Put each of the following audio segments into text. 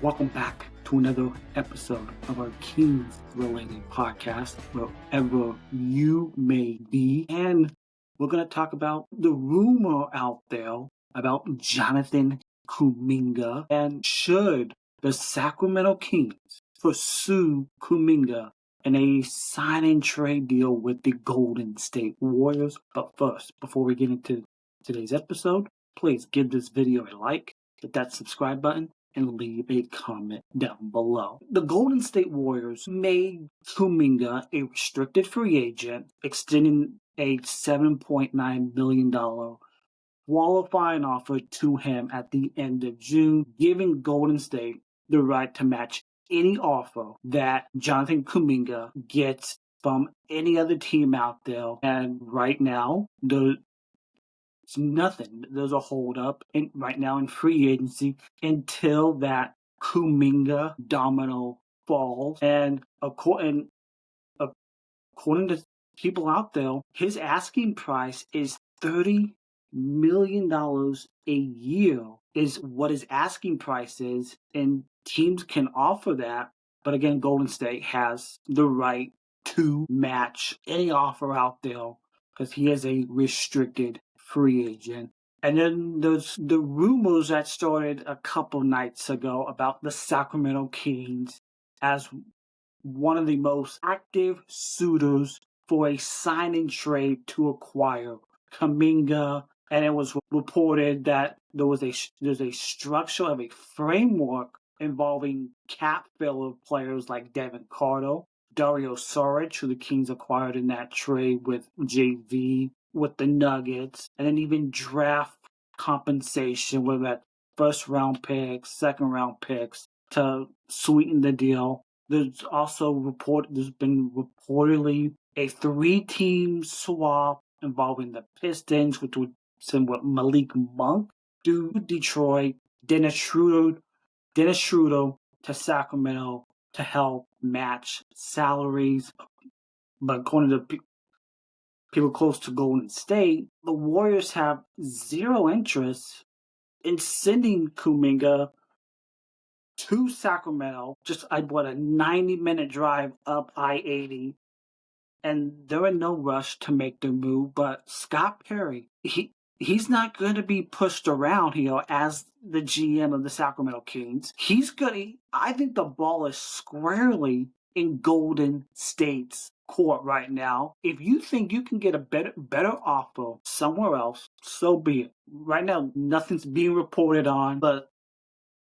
Welcome back to another episode of our Kings-related podcast, wherever you may be. And we're going to talk about the rumor out there about Jonathan Kuminga, and should the Sacramento Kings pursue Kuminga in a sign-and-trade deal with the Golden State Warriors. But first, before we get into today's episode, please give this video a like, hit that subscribe button, and leave a comment down below. The Golden State Warriors made Kuminga a restricted free agent, extending a $7.9 million qualifying offer to him at the end of June, giving Golden State the right to match any offer that Jonathan Kuminga gets from any other team out there. And right now, there's nothing. There's a holdup right now in free agency until that Kuminga domino falls. And according to people out there, his asking price is $30 million a year is what his asking price is, and teams can offer that. But again, Golden State has the right to match any offer out there because he is a restricted free agent. And then there's the rumors that started a couple nights ago about the Sacramento Kings as one of the most active suitors for a sign-and-trade to acquire Kuminga. And it was reported that there's a structure of a framework involving cap filler players like Devin Carter, Dario Saric, who the Kings acquired in that trade with JV, with the Nuggets, and then even draft compensation, whether that's first-round picks, second-round picks, to sweeten the deal. There's been reportedly a 3-team swap involving the Pistons, which would send Malik Monk to Detroit, Dennis Schroeder to Sacramento to help match salaries. But according to people close to Golden State, the Warriors have zero interest in sending Kuminga to Sacramento, just a 90-minute drive up I-80, and they're in no rush to make the move. But Scott Perry, he's not going to be pushed around here as the GM of the Sacramento Kings. I think the ball is squarely in Golden State's court right now. If you think you can get a better offer somewhere else, so be it. Right now, nothing's being reported on, but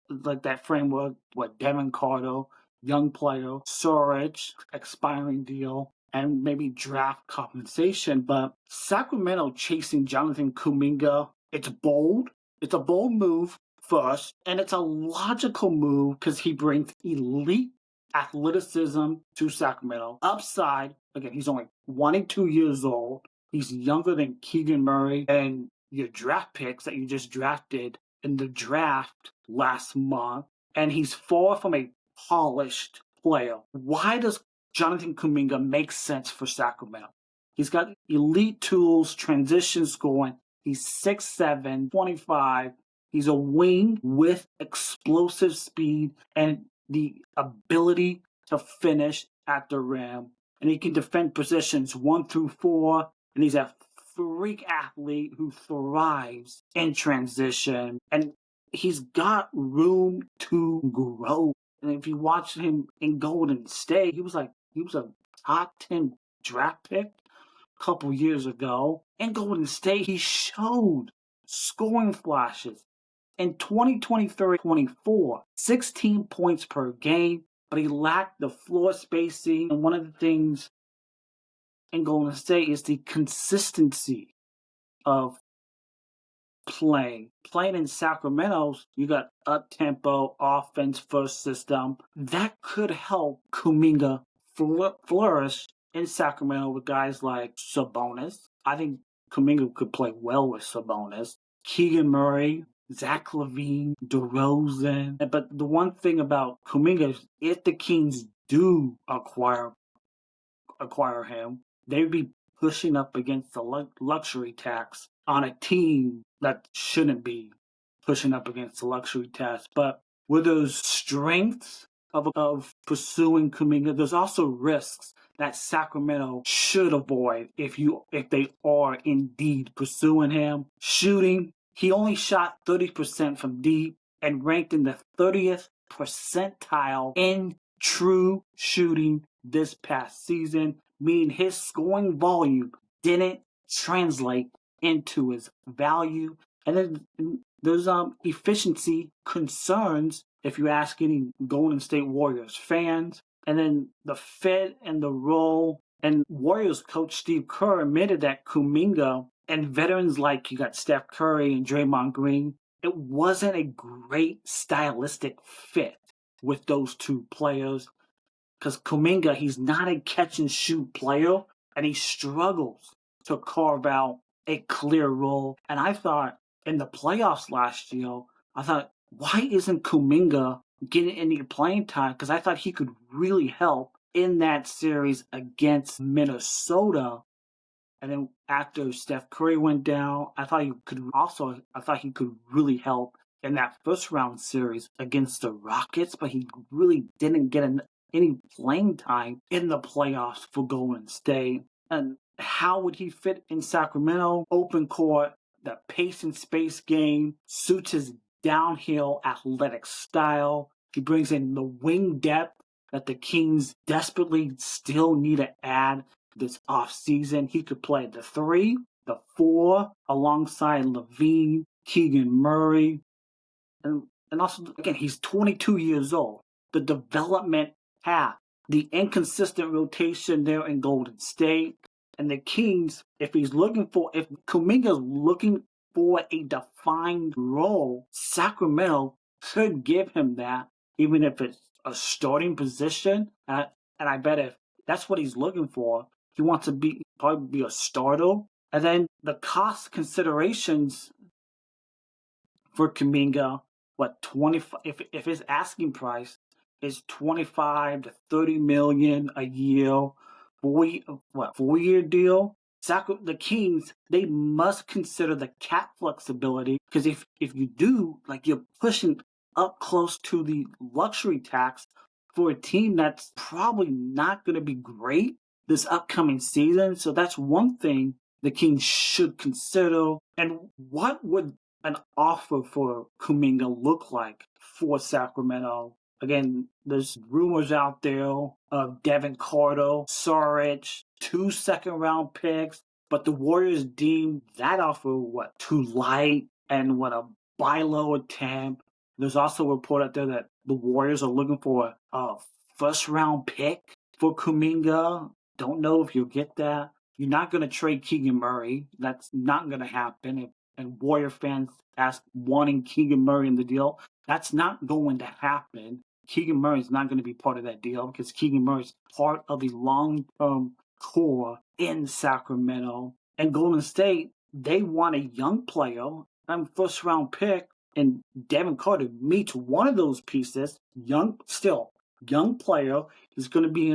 like that framework, Devin Carter, young player, Saric, expiring deal, and maybe draft compensation. But Sacramento chasing Jonathan Kuminga, it's bold. It's a bold move first, and it's a logical move because he brings elite athleticism to Sacramento. Upside, again, he's only 22 years old. He's younger than Keegan Murray and your draft picks that you just drafted in the draft last month. And he's far from a polished player. Why does Jonathan Kuminga make sense for Sacramento? He's got elite tools, transition scoring. He's 6'7", 25. He's a wing with explosive speed and the ability to finish at the rim. And he can defend positions 1 through 4. And he's a freak athlete who thrives in transition. And he's got room to grow. And if you watch him in Golden State, he was a top 10 draft pick a couple years ago. In Golden State, he showed scoring flashes. In 2023-24, 16 points per game, but he lacked the floor spacing. And one of the things in Golden State is the consistency of playing. Playing in Sacramento, you got up-tempo, offense-first system. That could help Kuminga flourish in Sacramento with guys like Sabonis. I think Kuminga could play well with Sabonis. Keegan Murray, Zach LaVine, DeRozan. But the one thing about Kuminga is if the Kings do acquire him, they'd be pushing up against the luxury tax on a team that shouldn't be pushing up against the luxury tax. But were those strengths of pursuing Kuminga. There's also risks that Sacramento should avoid if they are indeed pursuing him. Shooting, he only shot 30% from deep and ranked in the 30th percentile in true shooting this past season, meaning his scoring volume didn't translate into his value. And then there's efficiency concerns if you ask any Golden State Warriors fans. And then the fit and the role. And Warriors coach Steve Kerr admitted that Kuminga and veterans like you got Steph Curry and Draymond Green, it wasn't a great stylistic fit with those two players. Because Kuminga, he's not a catch and shoot player, and he struggles to carve out a clear role. And I thought in the playoffs last year, why isn't Kuminga getting any playing time? Because I thought he could really help in that series against Minnesota. And then after Steph Curry went down, I thought he could really help in that first round series against the Rockets, but he really didn't get any playing time in the playoffs for Golden State. And how would he fit in Sacramento? Open court, the pace and space game suits his downhill athletic style. He brings in the wing depth that the Kings desperately still need to add this offseason. He could play the 3, the 4, alongside Levine, Keegan Murray. And also, again, he's 22 years old. The development path, the inconsistent rotation there in Golden State. And the Kings, if Kuminga's looking for a defined role, Sacramento could give him that, even if it's a starting position. And I bet if that's what he's looking for, he wants to probably be a starter. And then the cost considerations for Kuminga, if his asking price is 25 to 30 million a year, 4-year deal. The Kings, they must consider the cap flexibility, because if you do, you're pushing up close to the luxury tax for a team that's probably not going to be great this upcoming season. So that's one thing the Kings should consider. And what would an offer for Kuminga look like for Sacramento? Again, there's rumors out there of Devin Carter, Saric, 2 second-round picks, but the Warriors deemed that offer too light and a buy low attempt. There's also a report out there that the Warriors are looking for a first-round pick for Kuminga. Don't know if you'll get that. You're not going to trade Keegan Murray. That's not going to happen. And Warrior fans wanting Keegan Murray in the deal, that's not going to happen. Keegan Murray is not going to be part of that deal, because Keegan Murray is part of the long-term core in Sacramento. And Golden State, they want a young player and first-round pick, and Devin Carter meets one of those pieces. Young player. He's going to be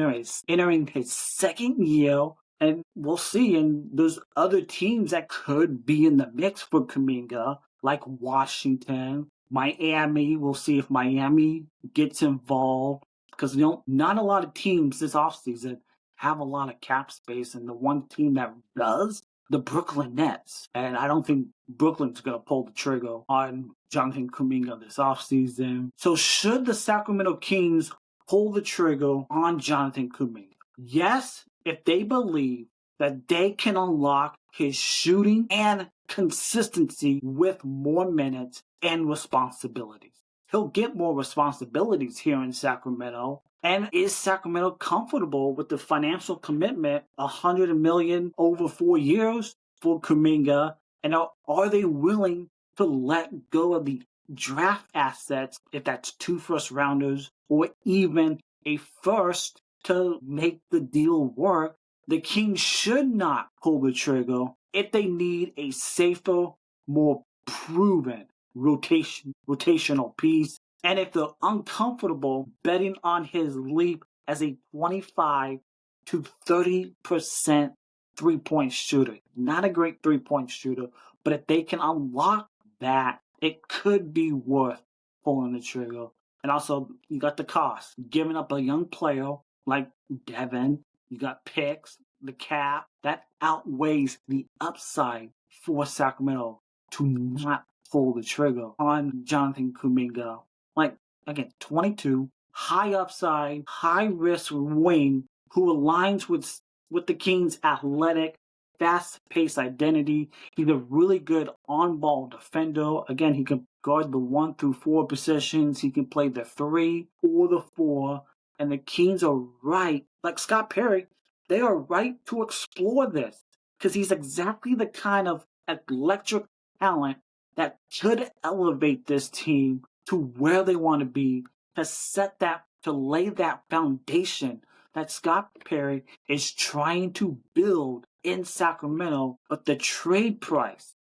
entering his second year. And we'll see. And there's other teams that could be in the mix for Kuminga, like Washington, Miami. We'll see if Miami gets involved, because not a lot of teams this offseason have a lot of cap space. And the one team that does, the Brooklyn Nets. And I don't think Brooklyn's going to pull the trigger on Jonathan Kuminga this offseason. So should the Sacramento Kings pull the trigger on Jonathan Kuminga? Yes, if they believe that they can unlock his shooting and consistency with more minutes and responsibilities. He'll get more responsibilities here in Sacramento. And is Sacramento comfortable with the financial commitment, $100 million over 4 years for Kuminga? And are they willing to let go of the draft assets, if that's 2 first-rounders or even a first, to make the deal work? The Kings should not pull the trigger if they need a safer, more proven rotational piece. And if they're uncomfortable betting on his leap as a 25 to 30% three-point shooter. Not a great three-point shooter, but if they can unlock that, it could be worth pulling the trigger. And also, you got the cost. Giving up a young player like Devin, you got picks, the cap, that outweighs the upside for Sacramento to not pull the trigger on Jonathan Kuminga. Like, again, 22, high upside, high risk wing who aligns with the Kings' athletic, fast-paced identity. He's a really good on-ball defender. Again, he can guard the 1 through 4 positions. He can play the 3 or the 4. And the Kings are right, like Scott Perry, they are right to explore this because he's exactly the kind of electric talent that could elevate this team to where they want to be, to lay that foundation that Scott Perry is trying to build in Sacramento. But the trade price,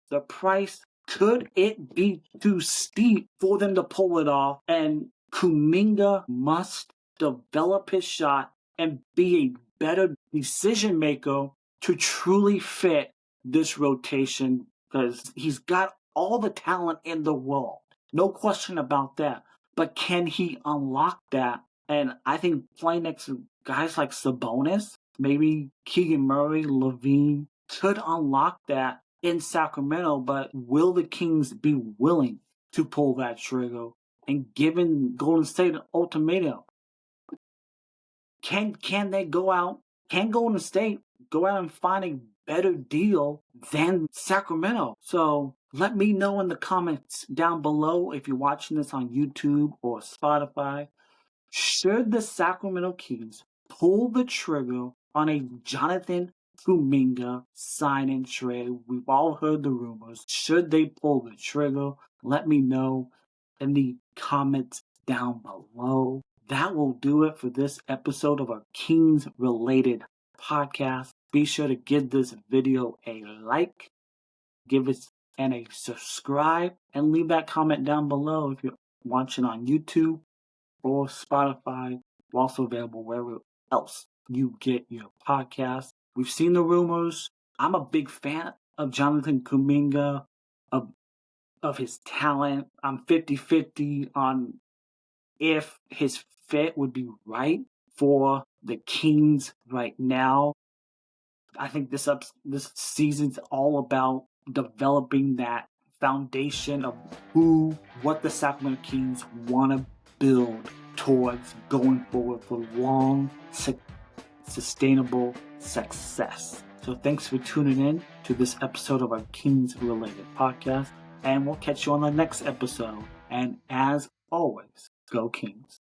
could it be too steep for them to pull it off? And Kuminga must develop his shot and be a better decision maker to truly fit this rotation because he's got all the talent in the world. No question about that. But can he unlock that? And I think playing next to guys like Sabonis, maybe Keegan Murray, Levine, could unlock that in Sacramento. But will the Kings be willing to pull that trigger? And given Golden State an ultimatum, can Golden State go out and find a better deal than Sacramento? So let me know in the comments down below if you're watching this on YouTube or Spotify. Should the Sacramento Kings pull the trigger on a Jonathan Kuminga sign and trade? We've all heard the rumors. Should they pull the trigger? Let me know in the comments down below. That will do it for this episode of our Kings related podcast. Be sure to give this video a like, give it and a subscribe, and leave that comment down below if you're watching on YouTube or Spotify. We're also available wherever else you get your podcast. We've seen the rumors. I'm a big fan of Jonathan Kuminga, of his talent. I'm 50-50 on if his fit would be right for the Kings right now. I think this season's all about developing that foundation of what the Sacramento Kings want to build towards going forward for long, sustainable success. So thanks for tuning in to this episode of our Kings related podcast, and we'll catch you on the next episode. And as always, go Kings.